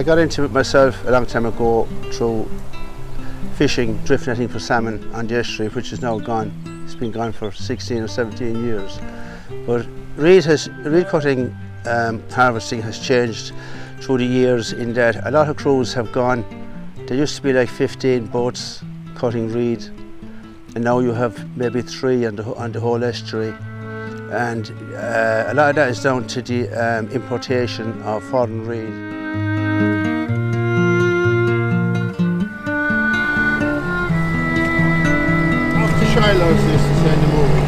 I got into it myself a long time ago through fishing, drift netting for salmon on the estuary, which is now gone. It's been gone for 16 or 17 years. But reed cutting harvesting has changed through the years in that a lot of crews have gone. There used to be like 15 boats cutting reed, and now you have maybe 3 on the whole estuary. And a lot of that is down to the importation of foreign reed. After Shiloh's used to send the movies.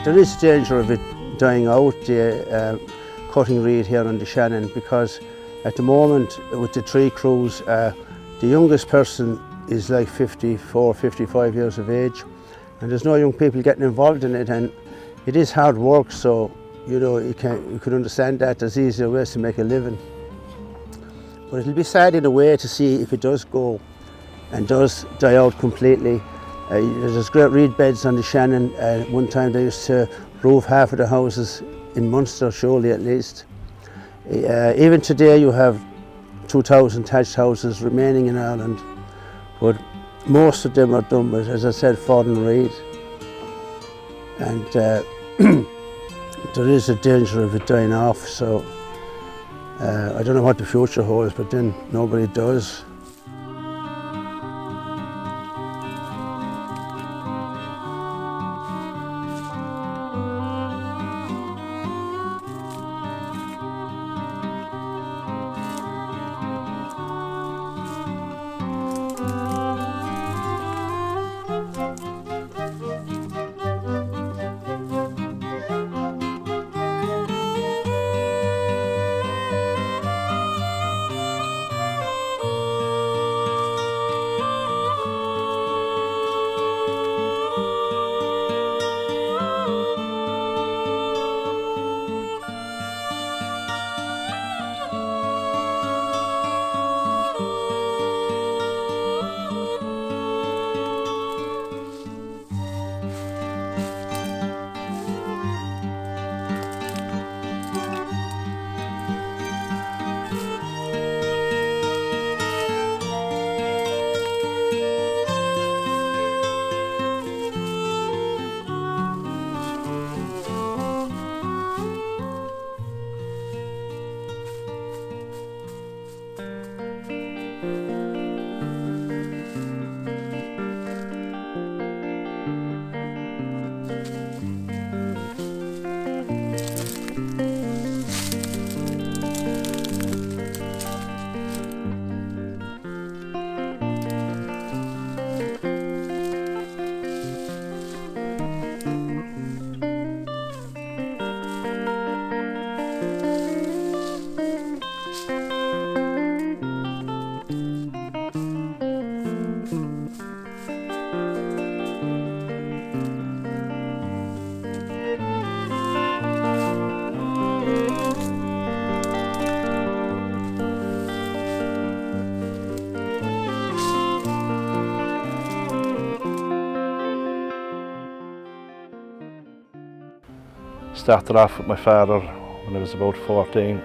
There is danger of it dying out, the cutting reed here on the Shannon, because at the moment with the 3 crews, the youngest person is like 54, 55 years of age, and there's no young people getting involved in it, and it is hard work, so you know you can understand that there's easier ways to make a living. But it'll be sad in a way to see if it does go and does die out completely. There's great reed beds on the Shannon. One time they used to roof half of the houses in Munster, surely at least. Even today you have 2,000 thatched houses remaining in Ireland, but most of them are done with, as I said, foreign reed. And there is a danger of it dying off, so I don't know what the future holds, but then nobody does. Started off with my father when I was about 14,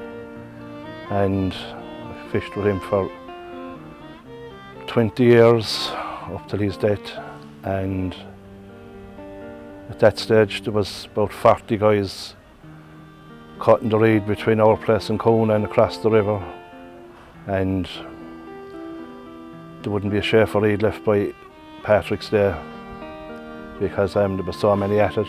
and I fished with him for 20 years up till his death. And at that stage there was about 40 guys cutting the reed between our place and Coon and across the river, and there wouldn't be a share for reed left by Patrick's Day because there were so many at it.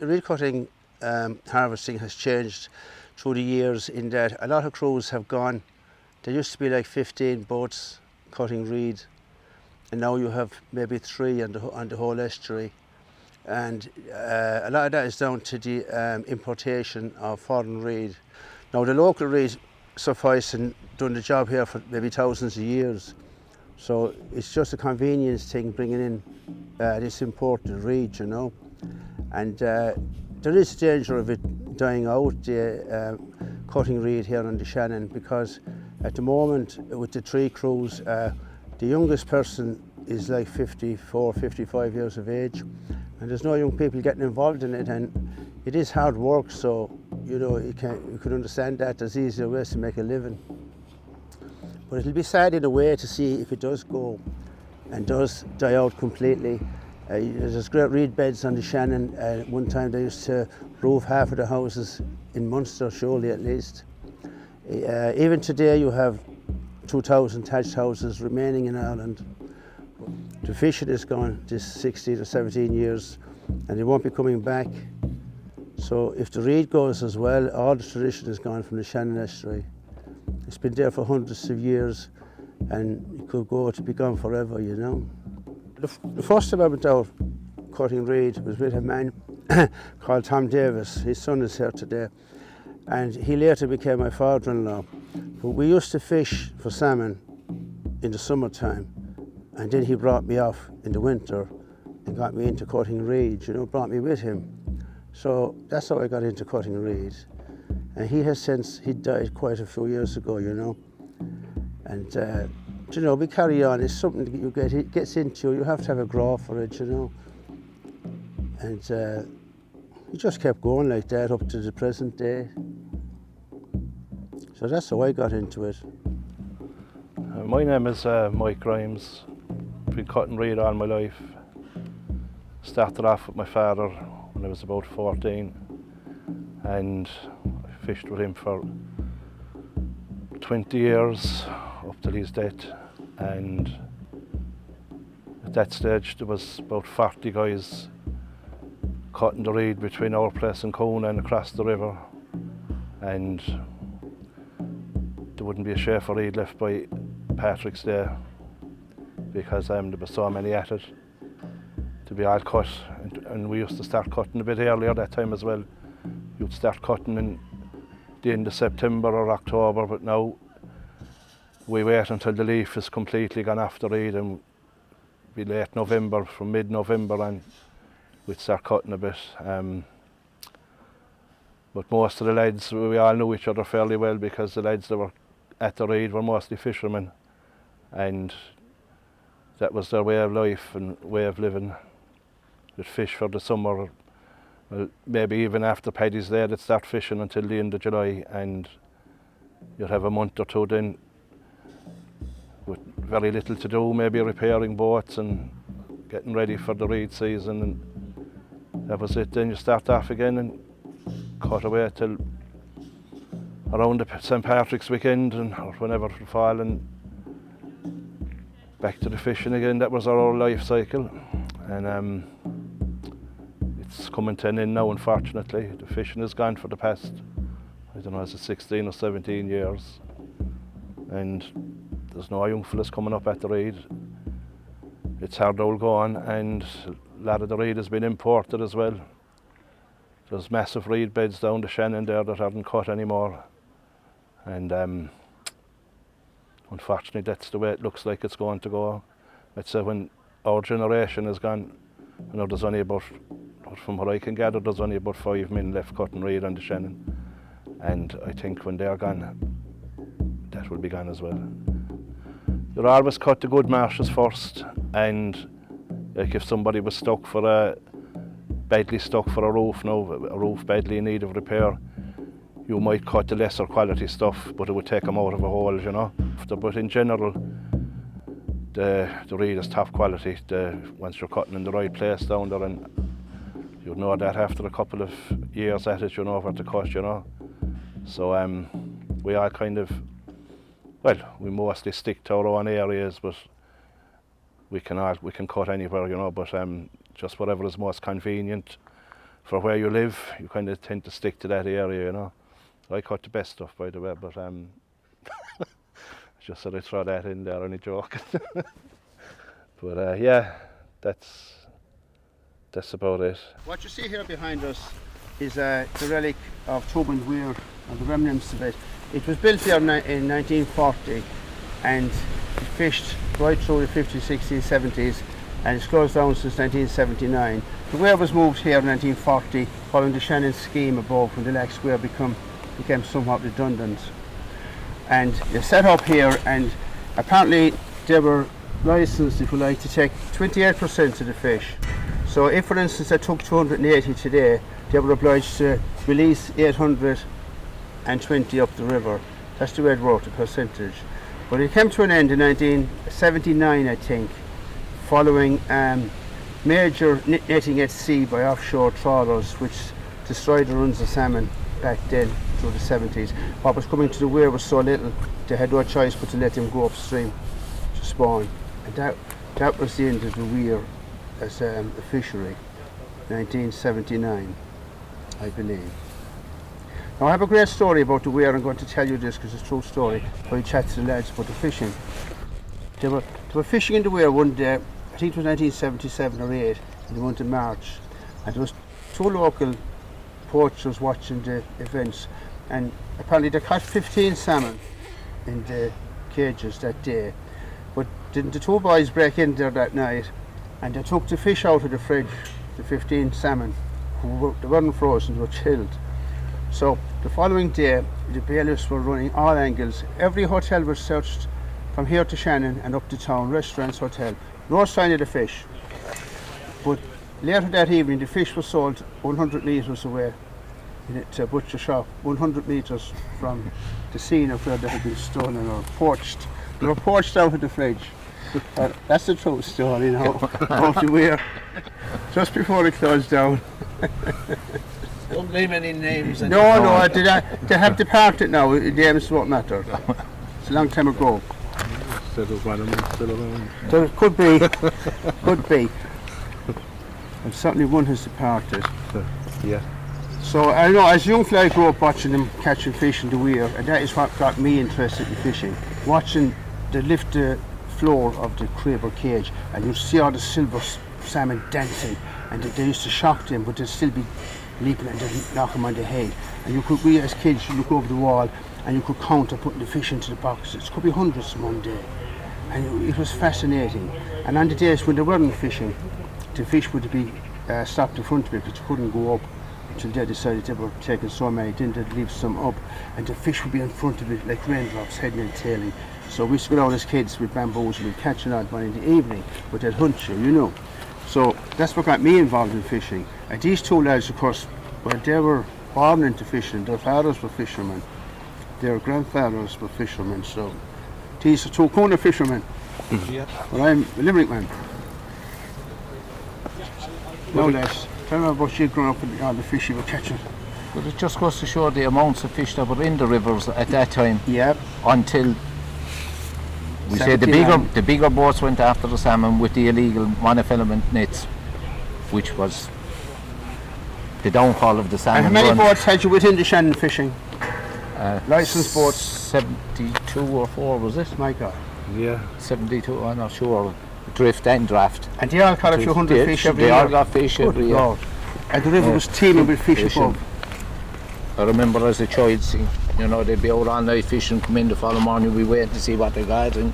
reed cutting harvesting has changed through the years in that a lot of crews have gone. There used to be like 15 boats cutting reed, and now you have maybe 3 on the whole estuary. And a lot of that is down to the importation of foreign reed. Now the local reed suffice and done the job here for maybe thousands of years. So it's just a convenience thing bringing in this imported reed, you know. And there is a danger of it dying out, the cutting reed here on the Shannon, because at the moment with the 3 crews, the youngest person is like 54, 55 years of age, and there's no young people getting involved in it, and it is hard work, so you know you could understand that there's easier ways to make a living. But it'll be sad in a way to see if it does go and does die out completely. There's great reed beds on the Shannon. One time they used to roof half of the houses in Munster, surely at least. Even today you have 2,000 thatched houses remaining in Ireland. The fishing is gone this 16 or 17 years, and it won't be coming back. So if the reed goes as well, all the tradition is gone from the Shannon Estuary. It's been there for hundreds of years, and it could go to be gone forever, you know. The first time I went out cutting reed was with a man called Tom Davis. His son is here today, and he later became my father-in-law. But we used to fish for salmon in the summertime, and then he brought me off in the winter and got me into cutting reed, you know, brought me with him. So that's how I got into cutting reed. And he died quite a few years ago, you know. And you know, we carry on. It's something that it gets into you. You have to have a grow for it, you know. And he just kept going like that up to the present day. So that's how I got into it. My name is Mike Grimes. Been cutting reed all my life. Started off with my father when I was about 14, and I fished with him for 20 years up till his death. And at that stage there was about 40 guys cutting the reed between our place and Cona and across the river, and there wouldn't be a share for reed left by Patrick's Day because there was so many at it to be all cut, and we used to start cutting a bit earlier that time as well. You'd start cutting in the end of September or October, but now we wait until the leaf is completely gone off the reed, and be late November, from mid-November, and we'd start cutting a bit. But most of the lads, we all knew each other fairly well because the lads that were at the reed were mostly fishermen, and that was their way of life and way of living. They'd fish for the summer, well, maybe even after Paddy's Day they'd start fishing until the end of July, and you'd have a month or two then with very little to do, maybe repairing boats and getting ready for the reed season, and that was it. Then you start off again and cut away till around the St. Patrick's weekend or whenever it would fall, and back to the fishing again. That was our whole life cycle, and it's coming to an end now, unfortunately. The fishing is gone for the past, I don't know, is it 16 or 17 years, and there's no young fellas coming up at the reed. It's hard old going, and a lot of the reed has been imported as well. There's massive reed beds down the Shannon there that aren't cut anymore, and unfortunately that's the way it looks like it's going to go. I'd say when our generation is gone, you know, there's only about, from what I can gather, there's only about 5 men left cutting reed on the Shannon, and I think when they're gone, that will be gone as well. You'll always cut the good marshes first, and like if somebody was badly stuck for a roof now, a roof badly in need of repair, you might cut the lesser quality stuff, but it would take them out of a hole, you know. But in general, the reed is top quality once you're cutting in the right place down there, and you know that after a couple of years at it, you know what to cut, you know. So we all kind of, well, we mostly stick to our own areas, but we can cut anywhere, you know, but just whatever is most convenient for where you live, you kind of tend to stick to that area, you know. I caught the best stuff, by the way, but just that I throw that in there, only joking. But yeah, that's about it. What you see here behind us is the relic of Tobin Weir and the remnants of it. It was built here in 1940 and it fished right through the 50s, 60s, 70s, and it's closed down since 1979. The weir was moved here in 1940 following the Shannon scheme above, when the Lax Weir became somewhat redundant. And they set up here, and apparently they were licensed, if you like, to take 28% of the fish. So if, for instance, they took 280 today, they were obliged to release 820 up the river. That's the way it worked, the percentage. But it came to an end in 1979, I think, following major netting at sea by offshore trawlers, which destroyed the runs of salmon back then through the 70s. What was coming to the weir was so little, they had no choice but to let them go upstream to spawn. And that was the end of the weir as a fishery, 1979, I believe. Now I have a great story about the weir. I'm going to tell you this because it's a true story. I chat to the lads about the fishing. They were fishing in the weir one day, I think it was 1977 or 8, in the month of March, and there was two local poachers watching the events, and apparently they caught 15 salmon in the cages that day. But didn't the two boys break in there that night, and they took the fish out of the fridge, the 15 salmon, they weren't frozen, they were chilled. So the following day, the bailiffs were running all angles. Every hotel was searched from here to Shannon and up to town, restaurants, hotel. No sign of the fish. But later that evening, the fish was sold 100 metres away in a butcher shop, 100 metres from the scene of where they had been stolen or poached. They were poached out of the fridge. That's the true story, you know, of the weir. Just before it closed down. Don't name any names. No, they have departed now. Names won't matter. It's a long time ago. Still one of them still around. So it could be, could be. And certainly one has departed. Yeah. So I know as a young fella I grew up watching them catching fish in the weir, and that is what got me interested in fishing. Watching they lift the floor of the crib or cage, and you see all the silver salmon dancing, and they used to shock them, but they'd still be leaping and they'd knock them on the head. And we as kids, you look over the wall and you could count and putting the fish into the boxes. It could be hundreds in one day. And it was fascinating. And on the days when they weren't fishing, the fish would be stopped in front of it, but you couldn't go up until they decided they were taking so many. Then they'd leave some up, and the fish would be in front of it like raindrops, heading and tailing. So we used to go out as kids with bamboos and we'd catch an odd one in the evening, but they'd hunt you, you know. So that's what got me involved in fishing. And these two lads, of course, well, they were born into fishing. Their fathers were fishermen. Their grandfathers were fishermen. So these are two corner fishermen. Yeah. But I'm a Limerick man. No less. Tell me about you growing up and all the fish you were catching. But it just goes to show the amounts of fish that were in the rivers at that time. Yeah. Until we say the bigger boats went after the salmon with the illegal monofilament nets, which was the downfall of the salmon. And how many run. boats had you within the Shannon fishing? Licensed boats? 72 or 4 was it? My God. Yeah. 72, I'm not sure. Drift and draft. And they all caught a few hundred fish every They year? all got fish every year. Lord. And the river was teeming with fish above. I remember as a child seeing, you know, they'd be out all night fishing, come in the following morning, we wait to see what they got, and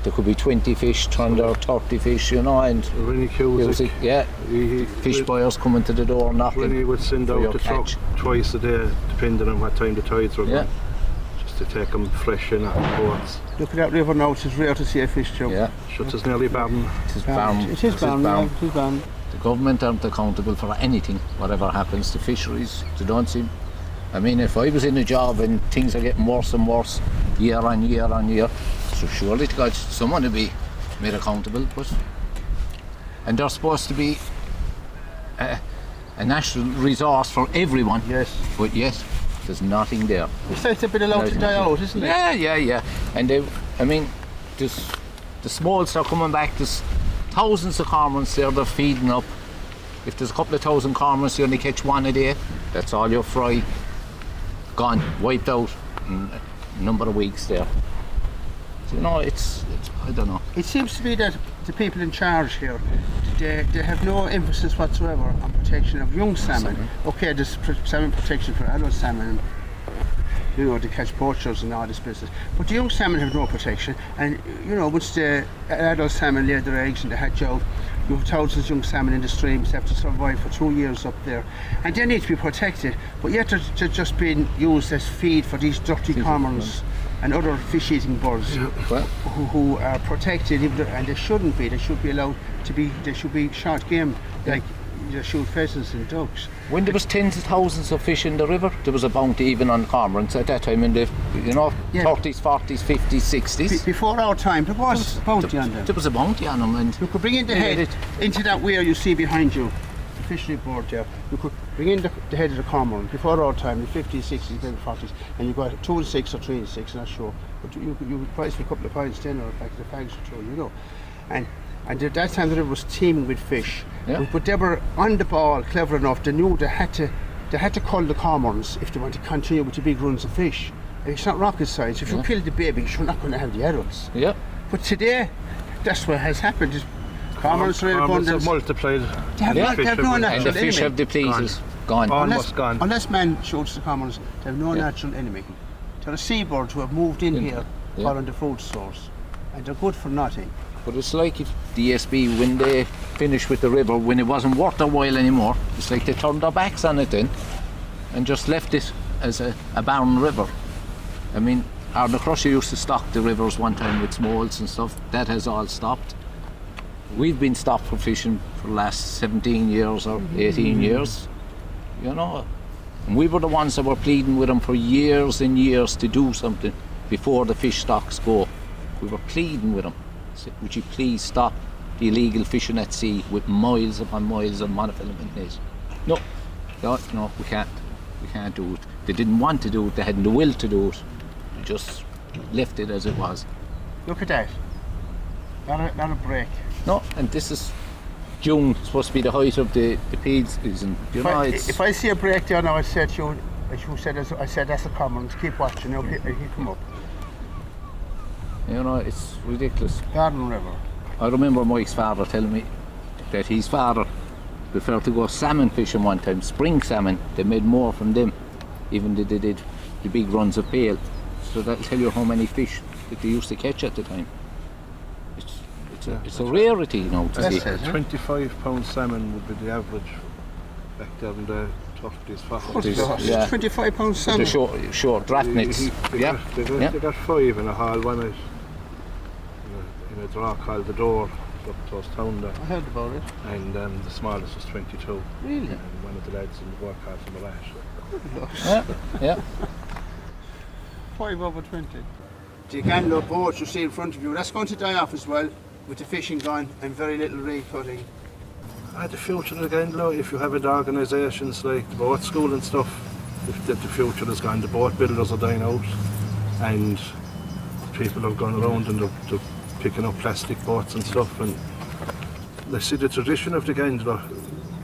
there could be 20 fish, 20 or 30 fish, you know, and Rennie fish buyers coming to the door knocking. Rennie would send out the truck twice a day, depending on what time the tides were going, just to take them fresh in at boats. Look at that river now, it's rare to see a fish jump. Yeah. Shut us nearly banned. It is banned. It is banned. The government aren't accountable for anything, whatever happens to fisheries. They don't seem. I mean, if I was in a job and things are getting worse and worse year on year on year, so surely someone to be made accountable. But and they're supposed to be a national resource for everyone. Yes. But yet, there's nothing there. It's a bit allowed to die out, isn't it? Yeah. And the smolts are coming back. There's thousands of cormorants there. They're feeding up. If there's a couple of thousand cormorants, you only catch one a day. That's all your fry. Gone, wiped out in a number of weeks there. So, you know, it's I don't know. It seems to be that the people in charge here, they have no emphasis whatsoever on protection of young salmon. Okay, there's salmon protection for adult salmon, you know, to catch poachers and all this business. But the young salmon have no protection, and you know, once the adult salmon lay their eggs and they hatch out, you have thousands of young salmon in the streams, have to survive for 2 years up there, and they need to be protected. But yet they're just being used as feed for these dirty cormorants and other fish-eating birds who are protected, and they shouldn't be. They should be allowed to be. They should be shot game, like they shoot pheasants and ducks. When there was tens of thousands of fish in the river, there was a bounty even on cormorants at that time in the 30s, 40s, 50s, 60s. Before our time, there was a bounty on them. There was a bounty on them, and You could bring in the head into that weir you see behind you, the fishery board there. You could bring in the head of the cormorant before our time, the 50s, 60s, maybe 40s, and you got 2 and 6 or 3 and 6, not sure. But you could price for a couple of pints then, or back to the fags or two, you know. And at that time the river was teeming with fish. Yeah. But they were on the ball, clever enough. They knew they had to cull the cormorants if they want to continue with the big runs of fish. And it's not rocket science. If you kill the babies, you're not going to have the adults. yeah. But today, that's what has happened. Cormorants are in Cormorants abundance. have multiplied. They have no And natural the fish enemy. have depleted. Gone. Almost gone. Unless man shoots the cormorants, they have no natural enemy. They're the seabirds who have moved in here following the food source. And they're good for nothing. But it's like if the ESB, when they finished with the river, when it wasn't worth their while anymore, it's like they turned their backs on it then and just left it as a barren river. I mean, Arna Crusher used to stock the rivers one time with smalls and stuff. That has all stopped. We've been stopped for fishing for the last 17 years or 18 years, you know. And we were the ones that were pleading with them for years and years to do something before the fish stocks go. We were pleading with them. Said, would you please stop the illegal fishing at sea with miles upon miles of monofilament nets? No, we can't do it. They didn't want to do it, they hadn't the will to do it. They just left it as it was. Look at that. Not a break. No, and this is June, supposed to be the height of the peat season. You know, If I see a break there now, I said you, as you said, I said that's a cormorant. Keep watching. He'll come up. you know, it's ridiculous. Garden River. I remember Mike's father telling me that his father preferred to go salmon fishing one time, spring salmon. They made more from them, even they did the big runs of pail. So that'll tell you how many fish that they used to catch at the time. It's a rarity now to see. That's it. 25-pound salmon would be the average back there in the 30s, 40s. Yeah. 25 pounds The salmon. short draft nets. They got 5 in a hall one night in a draw called the Door up towards town there. I heard about it. And the smallest was 22. Really? And one of the lads in the work had from the lash. Good Lord. Yeah. 5 over 20. The Gandelow boat you see in front of you, that's going to die off as well, with the fishing gone and very little recutting. The future of the Gandelow, if you have organisations like the boat school and stuff, if the future is gone, the boat builders are dying out, and people have gone around and they're picking up plastic boats and stuff, and they see the tradition of the Gandelow,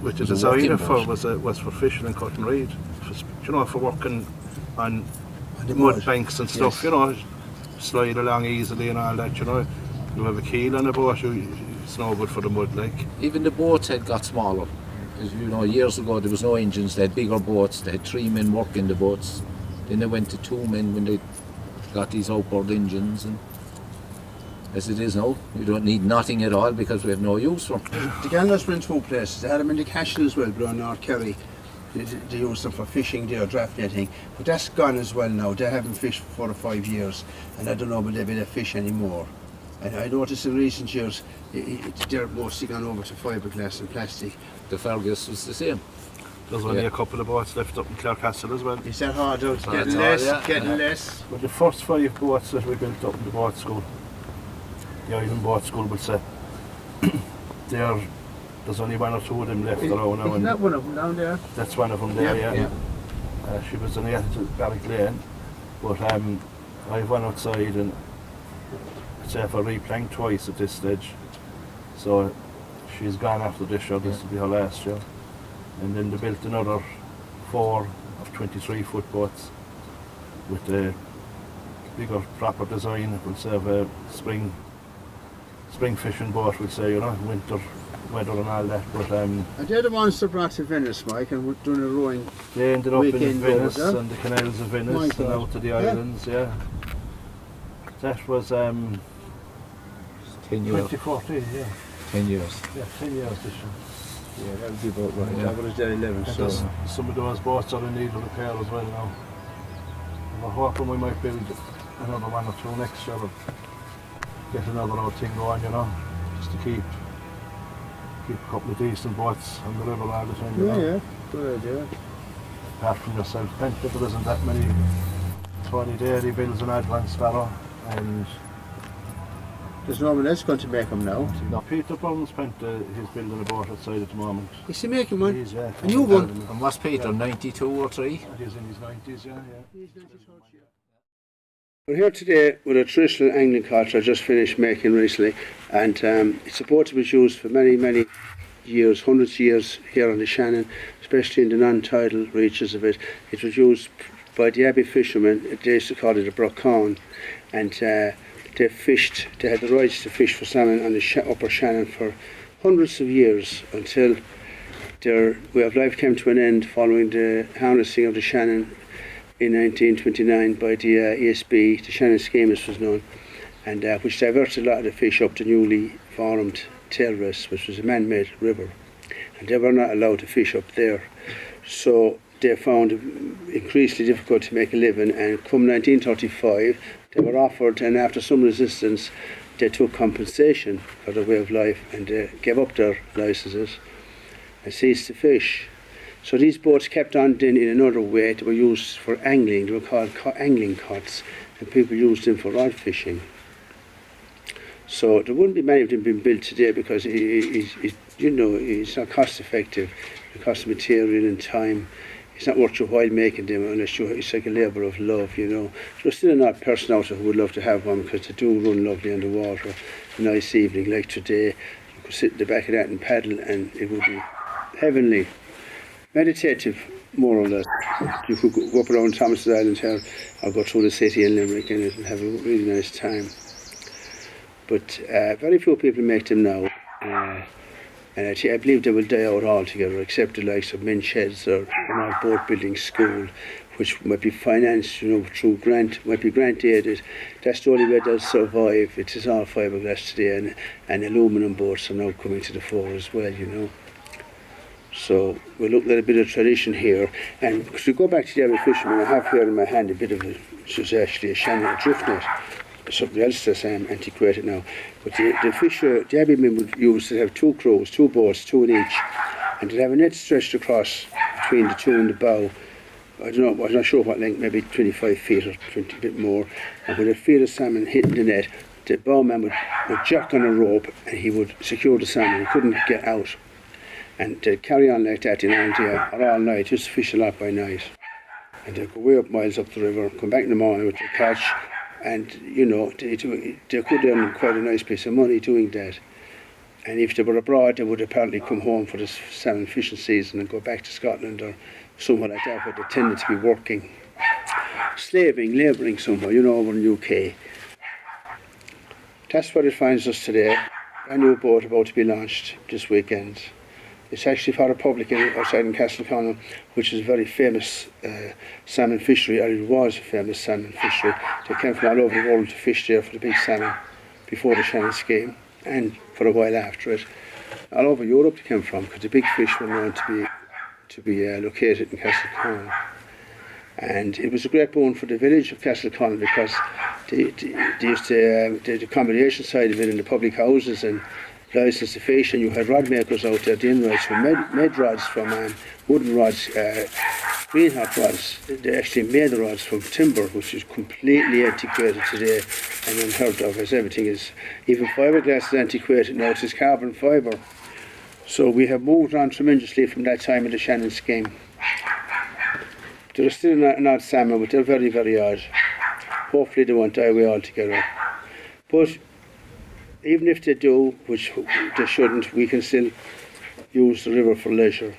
which is designed for was for fishing and cutting reed, for working on the mud banks and stuff, slide along easily and all that, You have a keel on a boat, it's no good for the mud, like. Even the boats had got smaller. As you know, years ago there was no engines, they had bigger boats, they had 3 men working the boats. Then they went to 2 men when they got these outboard engines, and as it is now, you don't need nothing at all because we have no use for them. The Gandelows were in 2 places. They had them in the Castle as well, below North Kerry. They used them for fishing there, draft netting. But that's gone as well now. They haven't fished for 4 or 5 years, and I don't know whether they'll fish anymore. And I noticed in recent years, they're mostly gone over to fiberglass and plastic. The Fergus was the same. There's only a couple of boats left up in Clare Castle as well. Is that hard out? Getting less. But the first 5 boats that we built up in the boat school, the Island Boat School would say, there's only 1 or 2 of them left around now. Isn't that one of them down there? That's one of them there, yeah. She was on the other Barrack Lane, but I've one outside and I'd say for replank twice at this stage. So she's gone after this year, this will be her last year. And then they built another 4 of 23-foot boats with a bigger, proper design. It will serve a spring fishing boat, we'll say, winter weather and all that. But And they're the ones that brought to Venice, Mike, and we're doing a rowing. they ended up in Weekend Venice boat, yeah? and the canals of My Venice and God. out to the islands, yeah. That was 10 years. 2014, yeah. 10 years. Yeah, 10 years this year. Yeah, that would be about right. Yeah. That was there 11, And so. there's some of those boats are in need of repair as well now. And we're hoping we might build another one or two next year, or get another old thing going, just to keep a couple of decent boats on the river all the time, Yeah, good idea. Apart from yourself, Penta, there isn't that many 20-day bills in advance, Sparrow, and There's no one else going to make them now. Peter Brown's Penta, he's building a boat outside at the moment. Is he making one? He's, yeah, A new one? And was Peter 92 or 3? He's in his 90s, yeah. We're here today with a traditional angling cart I just finished making recently, and it's a boat that was used for many, many years, hundreds of years here on the Shannon, especially in the non-tidal reaches of it. It was used by the Abbey fishermen. They used to call it a brocon, and they had the rights to fish for salmon on the upper Shannon for hundreds of years until their way of life came to an end following the harnessing of the Shannon in 1929 by the ESB, the Shannon scheme as was known, and which diverted a lot of the fish up the newly formed tailrest, which was a man-made river, and they were not allowed to fish up there. So they found it increasingly difficult to make a living, and come 1935 they were offered, and after some resistance they took compensation for their way of life, and they gave up their licenses and ceased to fish. So these boats kept on then in another way. They were used for angling. They were called angling cots, and people used them for rod fishing. So there wouldn't be many of them being built today because it's not cost effective. It costs material and time. It's not worth your while making them unless it's like a labour of love, There's still an odd person out there who would love to have one because they do run lovely on the water. A nice evening like today, you could sit at the back of that and paddle, and it would be heavenly. Meditative, more or less. You could go up around Thomas's Island here, or go through the city in Limerick and have a really nice time. But very few people make them now, and I believe they will die out altogether, except the likes of Men's Sheds or an old boat building school, which might be financed, through might be grant aided. That's the only way they'll survive. It is all fiberglass today, and aluminium boats are now coming to the fore as well, So we're looking at a bit of tradition here, and to go back to the Abbey fishermen, I have here in my hand a bit of which is actually a Shannon drift net, something else that's antiquated now. But the Abbey men would use to have 2 crews, 2 boats, 2 in each, and to have a net stretched across between the 2 and the bow. I don't know, I'm not sure what length, maybe 25 feet or 20, a bit more. And with a field of salmon hitting the net, the bowman would jerk on a rope and he would secure the salmon. He couldn't get out. And they'd carry on like that in all day or all night, just fish a lot by night. And they'd go way up miles up the river, come back in the morning with their catch, and they could earn quite a nice piece of money doing that. And if they were abroad, they would apparently come home for the salmon fishing season and go back to Scotland or somewhere like that, where they tended to be working, slaving, labouring somewhere, over in the UK. That's what it finds us today. A new boat about to be launched this weekend. It's actually for the public outside in Castleconnell, which is a very famous salmon fishery, or it was a famous salmon fishery. They came from all over the world to fish there for the big salmon before the Shannon scheme, and for a while after it. All over Europe they came from, because the big fish were known to be located in Castleconnell. And it was a great boon for the village of Castleconnell, because they used to, the accommodation side of it in the public houses and licensed to fish, and you had rod makers out there, the inroads who made rods from wooden rods, green hot rods. They actually made the rods from timber, which is completely antiquated today and unheard of, as everything is. Even fiberglass is antiquated now, it is carbon fibre. So we have moved on tremendously from that time of the Shannon scheme. There are still an odd salmon, but they're very, very odd. Hopefully they won't die away altogether. But even if they do, which they shouldn't, we can still use the river for leisure.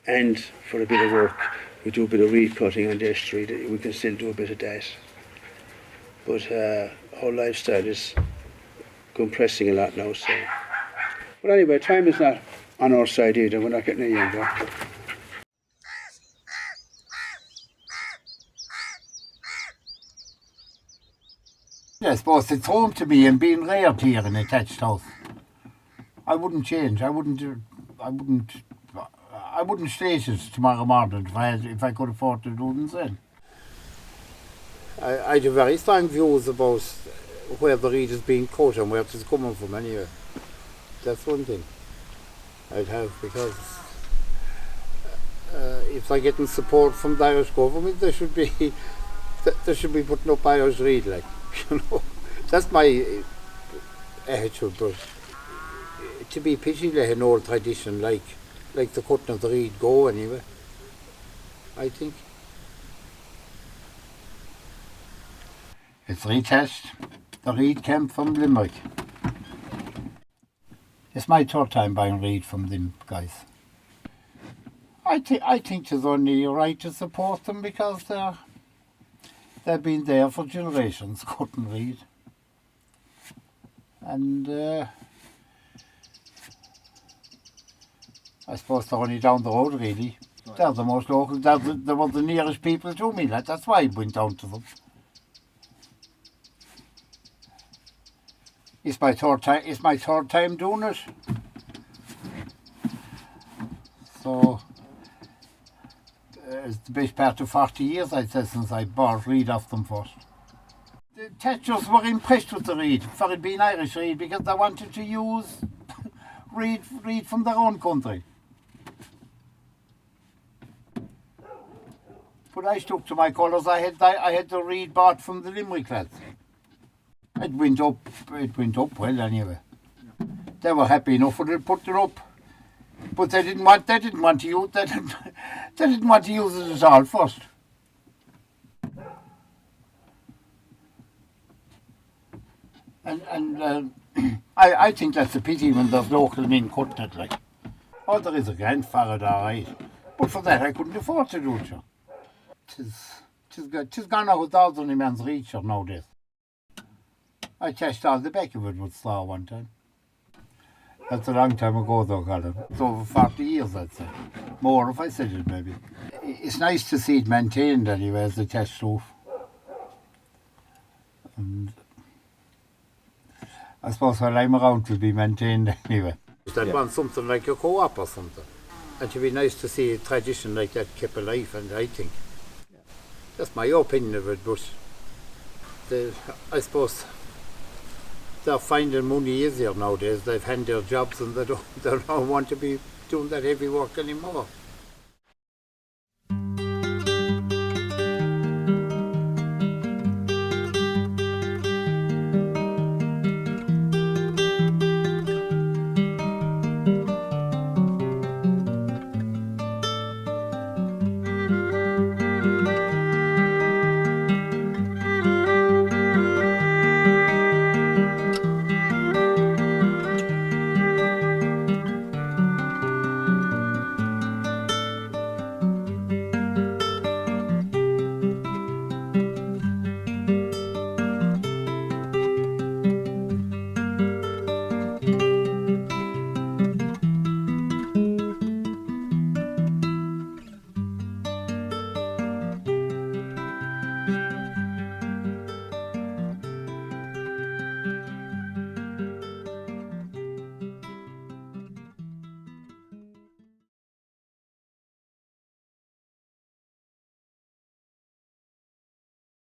and for a bit of work, we do a bit of reed cutting on the estuary. We can still do a bit of that. But our lifestyle is compressing a lot now. So, but anyway, time is not on our side either. We're not getting any younger. Yeah, I suppose it's home to me and being reared here in a thatched house. I wouldn't change. I wouldn't state it tomorrow morning if I could afford to do it then. I have very strong views about where the reed is being caught and where it is coming from anyway. That's one thing I'd have, because if they're getting support from the Irish government, they should be putting up Irish reed, like, you know. That's my attitude, but to be pity like an old tradition like the cutting of the reed go anyway, I think. It's retouched. The reed came from Limerick. It's my third time buying reed from them guys. I think it's only right to support them because they've been there for generations cutting reed. And I suppose they're only down the road really. They're the most local, they were the nearest people to me, like, that's why I went down to them. It's my third time doing it. So it's the best part of 40 years, I'd say, since I bought reed off them first. The thatchers were impressed with the reed, for it being Irish reed, because they wanted to use reed from their own country. But I stuck to my colours. I had the reed bought from the Limerick lads. It went up well anyway. They were happy enough with it, put it up. But they didn't want to use it at all first. And I think that's a pity when there's local men cutting it, like. Oh, there is a grandfather, all right. But for that I couldn't afford to do it. Tis gone out without any man's reach nowadays. I touched all the back of it with straw one time. That's a long time ago though, Colin. It's over 40 years, I'd say. More if I said it, maybe. It's nice to see it maintained anyway as a thatched roof. And I suppose while I'm around it will be maintained anyway. I'd want something like a co-op or something. And it'd be nice to see a tradition like that kept alive, and I think. That's my opinion of it, but I suppose they're finding money easier nowadays. They've had their jobs and they don't want to be doing that heavy work anymore.